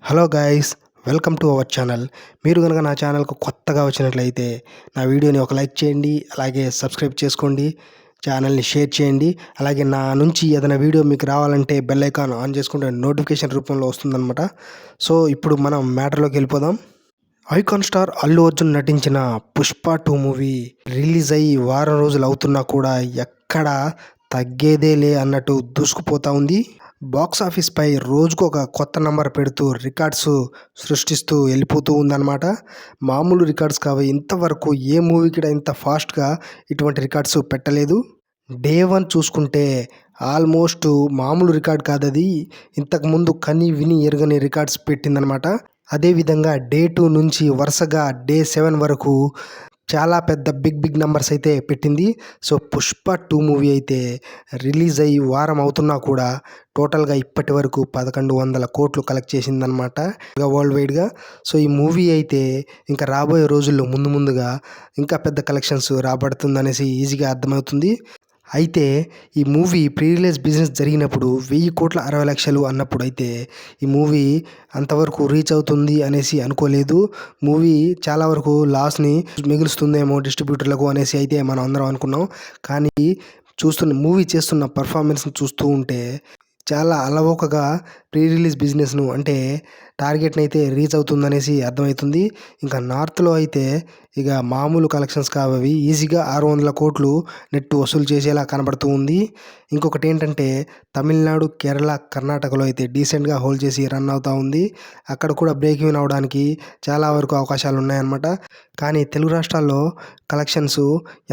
Hello guys, welcome to our channel. మీరు కనుక నా ఛానల్కు కొత్తగా వచ్చినట్లయితే నా వీడియోని ఒక లైక్ చేయండి, అలాగే సబ్స్క్రైబ్ చేసుకోండి, ఛానల్ని షేర్ చేయండి. అలాగే నా నుంచి ఏదైనా వీడియో మీకు రావాలంటే బెల్ ఐకాన్ ఆన్ చేసుకుంటే నోటిఫికేషన్ రూపంలో వస్తుందన్నమాట. సో ఇప్పుడు మనం మ్యాటర్లోకి వెళ్ళిపోదాం. ఐకాన్ స్టార్ అల్లు అర్జున్ నటించిన పుష్ప 2 మూవీ రిలీజ్ అయ్యి వారం రోజులు అవుతున్నా కూడా ఎక్కడ తగ్గేదేలే అన్నట్టు దూసుకుపోతా ఉంది. బాక్స్ ఆఫీస్పై రోజుకు ఒక కొత్త నంబర్ పెడుతూ రికార్డ్స్ సృష్టిస్తూ వెళ్ళిపోతూ ఉందన్నమాట. మామూలు రికార్డ్స్ కావు, ఇంతవరకు ఏ మూవీ కూడా ఇంత ఫాస్ట్గా ఇటువంటి రికార్డ్స్ పెట్టలేదు. డే 1 చూసుకుంటే ఆల్మోస్ట్ మామూలు రికార్డ్ కాదు, అది ఇంతకుముందు కని విని ఎరగని రికార్డ్స్ పెట్టిందనమాట. అదేవిధంగా డే 2 నుంచి వరుసగా డే 7 వరకు చాలా పెద్ద బిగ్ నెంబర్స్ అయితే పెట్టింది. సో పుష్ప 2 మూవీ అయితే రిలీజ్ అయ్యి వారం అవుతున్నా కూడా టోటల్గా ఇప్పటి వరకు 1100 కోట్లు కలెక్ట్ చేసిందనమాట వరల్డ్ వైడ్గా. సో ఈ మూవీ అయితే ఇంకా రాబోయే రోజుల్లో ముందుగా ఇంకా పెద్ద కలెక్షన్స్ రాబడుతుందనేసి ఈజీగా అర్థమవుతుంది. అయితే ఈ మూవీ ప్రీ రిలీజ్ బిజినెస్ జరిగినప్పుడు 1,000,60,00,000 అన్నప్పుడు అయితే ఈ మూవీ అంతవరకు రీచ్ అవుతుంది అనేసి అనుకోలేదు. మూవీ చాలా వరకు లాస్ని మిగులుస్తుందేమో డిస్ట్రిబ్యూటర్లకు అనేసి అయితే మనం అందరం అనుకున్నాం. కానీ మూవీ చేస్తున్న పర్ఫార్మెన్స్ని చూస్తూ ఉంటే చాలా అలవోకగా ప్రీ రిలీజ్ బిజినెస్ను అంటే టార్గెట్ని అయితే రీచ్ అవుతుందనేసి అర్థమవుతుంది. ఇంకా నార్త్లో అయితే ఇక మామూలు కలెక్షన్స్ కావవి ఈజీగా 600 కోట్లు నెట్ వసూలు చేసేలా కనబడుతూ ఉంది. ఇంకొకటి ఏంటంటే తమిళనాడు, కేరళ, కర్ణాటకలో అయితే డీసెంట్గా హోల్డ్ చేసి రన్ అవుతూ ఉంది. అక్కడ కూడా బ్రేక్ ఈవెన్ అవడానికి చాలా వరకు అవకాశాలు ఉన్నాయన్నమాట. కానీ తెలుగు రాష్ట్రాల్లో కలెక్షన్స్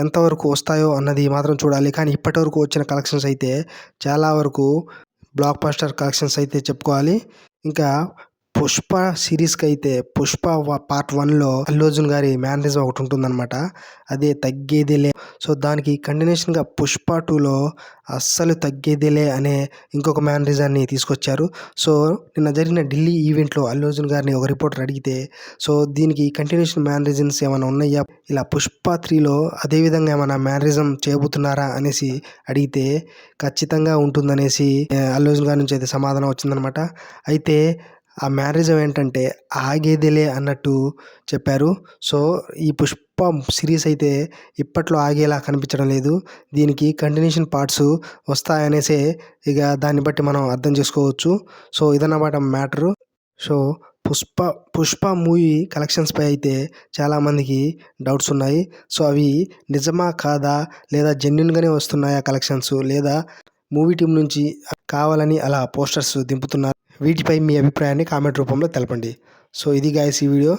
ఎంతవరకు వస్తాయో అన్నది మాత్రం చూడాలి. కానీ ఇప్పటివరకు వచ్చిన కలెక్షన్స్ అయితే చాలా వరకు బ్లాక్ బస్టర్ కలెక్షన్స్ అయితే చెప్పుకోవాలి. ఇంకా పుష్ప సిరీస్కి అయితే పుష్ప పార్ట్ 1లో అల్లు అర్జున్ గారి మేనరిజం ఒకటి ఉంటుందన్నమాట, అదే తగ్గేదిలే. సో దానికి కంటిన్యూషన్గా పుష్ప 2లో అస్సలు తగ్గేదిలే అనే ఇంకొక మేనరిజాన్ని తీసుకొచ్చారు. సో నిన్న జరిగిన ఢిల్లీ ఈవెంట్లో అల్లు అర్జున్ గారిని ఒక రిపోర్టర్ అడిగితే, సో దీనికి కంటిన్యూషన్ మేనరిజమ్స్ ఏమైనా ఉన్నాయా, ఇలా పుష్ప 3లో అదేవిధంగా ఏమైనా మేనరిజం చేయబోతున్నారా అనేసి అడిగితే ఖచ్చితంగా ఉంటుందనేసి అల్లు అర్జున్ గారి నుంచి అయితే సమాధానం వచ్చిందనమాట. అయితే ఆ మేనరిజం ఏంటంటే ఆగేదిలే అన్నట్టు చెప్పారు. సో ఈ పుష్ప సిరీస్ అయితే ఇప్పట్లో ఆగేలా కనిపించడం లేదు. దీనికి కంటిన్యూషన్ పార్ట్స్ వస్తాయనేసే ఇక దాన్ని బట్టి మనం అర్థం చేసుకోవచ్చు. సో ఇదన్నమాట మ్యాటరు. సో పుష్ప మూవీ కలెక్షన్స్పై అయితే చాలామందికి డౌట్స్ ఉన్నాయి. సో అవి నిజమా కాదా, లేదా జెన్యున్గానే వస్తున్నాయా కలెక్షన్స్, లేదా మూవీ టీం నుంచి కావాలని అలా పోస్టర్స్ దింపుతున్నారు, వీటిపై మీ అభిప్రాయాన్ని కామెంట్ రూపంలో తెలపండి. సో ఇది గాయ్స్ ఈ వీడియో.